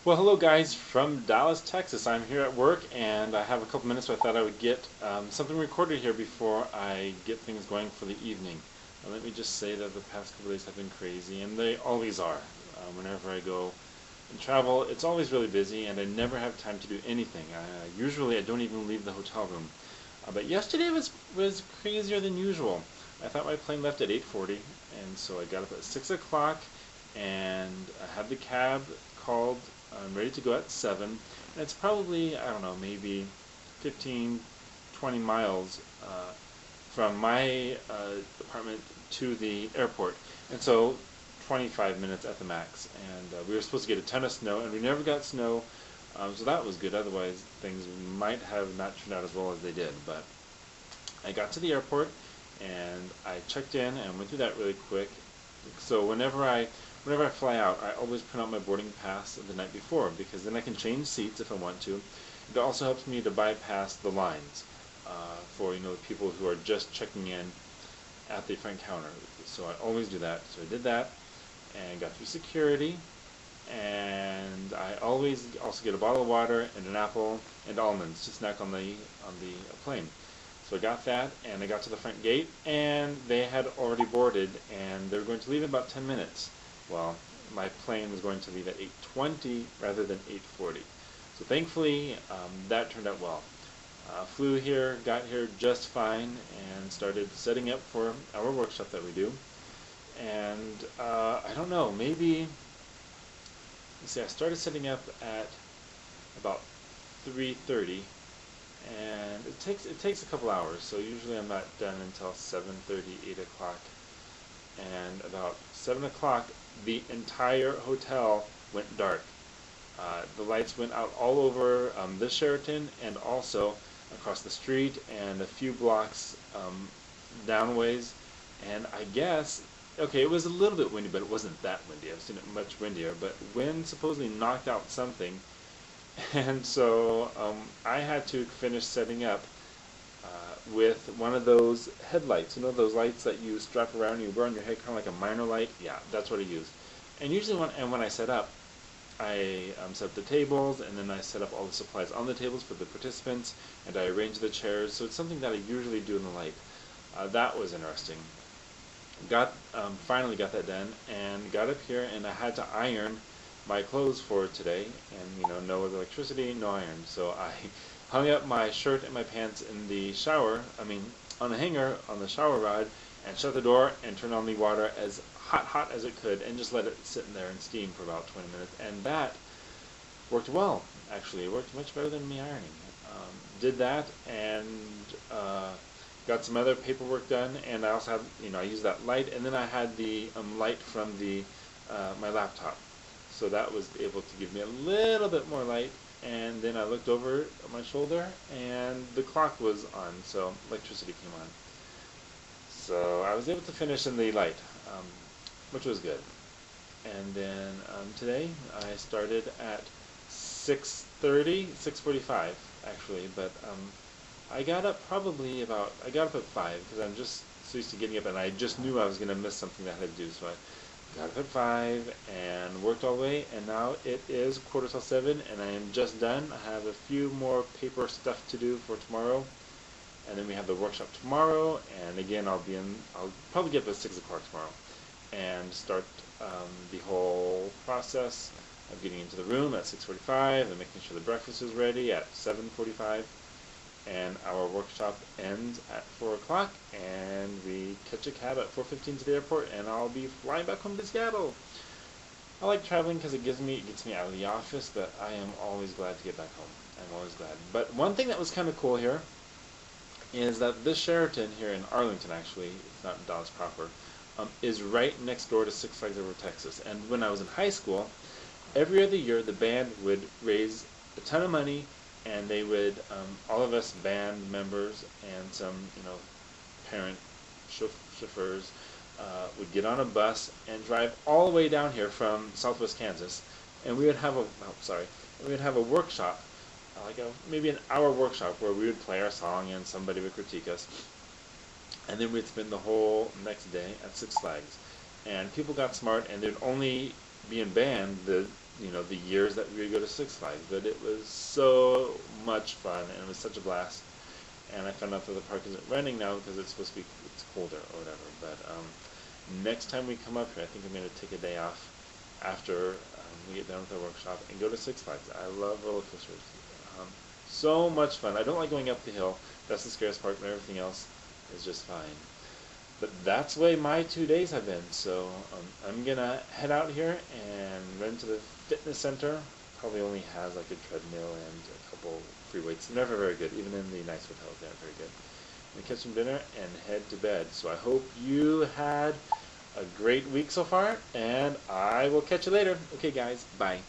Well, hello guys from Dallas, Texas. I'm here at work and I have a couple minutes, so I thought I would get something recorded here before I get things going for the evening. Let me just say that the past couple days have been crazy, and they always are. Whenever I go and travel, it's always really busy, and I never have time to do anything. Usually, I don't even leave the hotel room. But yesterday was crazier than usual. I thought my plane left at 8:40, and so I got up at 6 o'clock, and I had the cab called. I'm ready to go at 7, and it's probably, I don't know, maybe 15, 20 miles from my apartment to the airport. And so 25 minutes at the max. And we were supposed to get a ton of snow, and we never got snow, so that was good. Otherwise, things might have not turned out as well as they did. But I got to the airport, and I checked in and went through that really quick. So whenever I fly out, I always print out my boarding pass the night before, because then I can change seats if I want to. It also helps me to bypass the lines for people who are just checking in at the front counter. So I always do that. So I did that and got through security. And I always also get a bottle of water and an apple and almonds to snack on the plane. So I got that, and I got to the front gate, and they had already boarded, and they were going to leave in about 10 minutes. Well, my plane was going to leave at 8:20 rather than 8:40. So thankfully, that turned out well. Flew here, got here just fine, and started setting up for our workshop that we do. And I don't know, maybe, let's see, I started setting up at about 3:30, and it takes a couple hours. So usually I'm not done until 7:30, 8 o'clock, and about 7 o'clock, the entire hotel went dark. The lights went out all over this Sheraton, and also across the street and a few blocks downways. And I guess, okay, it was a little bit windy, but it wasn't that windy. I've seen it much windier, but wind supposedly knocked out something, and so I had to finish setting up with one of those headlights. You know those lights that you strap around and you wear on your head, kind of like a minor light? Yeah, that's what I used. And usually when I set up, I set up the tables, and then I set up all the supplies on the tables for the participants, and I arrange the chairs. So it's something that I usually do in the light. That was interesting. Finally got that done, and got up here, and I had to iron my clothes for today, and no electricity, no iron. So I hung up my shirt and my pants in the shower, I mean on a hanger on the shower rod, and shut the door and turned on the water as hot as it could, and just let it sit in there and steam for about 20 minutes. And that worked well, actually. It worked much better than me ironing. Did that, and got some other paperwork done, and I also had, I used that light, and then I had the light from the my laptop. So that was able to give me a little bit more light, and then I looked over my shoulder, and the clock was on, so electricity came on. So I was able to finish in the light, which was good. And then today I started at 6:30, 6:45 actually, but I got up at 5 because I'm just so used to getting up, and I just knew I was going to miss something that I had to do, so I got up at 5 and worked all the way, and now it is quarter till 7, and I am just done. I have a few more paper stuff to do for tomorrow, and then we have the workshop tomorrow, and again I'll probably get up at 6 o'clock tomorrow and start the whole process of getting into the room at 6:45 and making sure the breakfast is ready at 7:45, and our workshop ends at 4 o'clock, and we catch a cab at 4:15 to the airport, and I'll be flying back home to Seattle. I like traveling because it gets me out of the office, but I am always glad to get back home. I'm always glad. But one thing that was kind of cool here is that this Sheraton here in Arlington, actually, it's not Dallas proper, is right next door to Six Flags Over Texas. And when I was in high school, every other year the band would raise a ton of money, and they would, all of us band members and some, parent chauffeurs, would get on a bus and drive all the way down here from Southwest Kansas, and we would have a workshop, maybe an hour workshop where we would play our song and somebody would critique us, and then we'd spend the whole next day at Six Flags. And people got smart, and they'd only be in band the years that we would go to Six Flags, but it was so much fun and it was such a blast. And I found out that the park isn't running now because it's supposed to be it's colder or whatever. But next time we come up here, I think I'm going to take a day off after we get done with our workshop and go to Six Flags. I love roller coasters. So much fun. I don't like going up the hill. That's the scariest part, but everything else is just fine. But that's the way my 2 days have been. So I'm going to head out here and run to the fitness center. Probably only has like a treadmill and a couple free weights. Never very good. Even in the nice hotels, they aren't very good. I'm going to catch some dinner and head to bed. So I hope you had a great week so far, and I will catch you later. Okay, guys. Bye.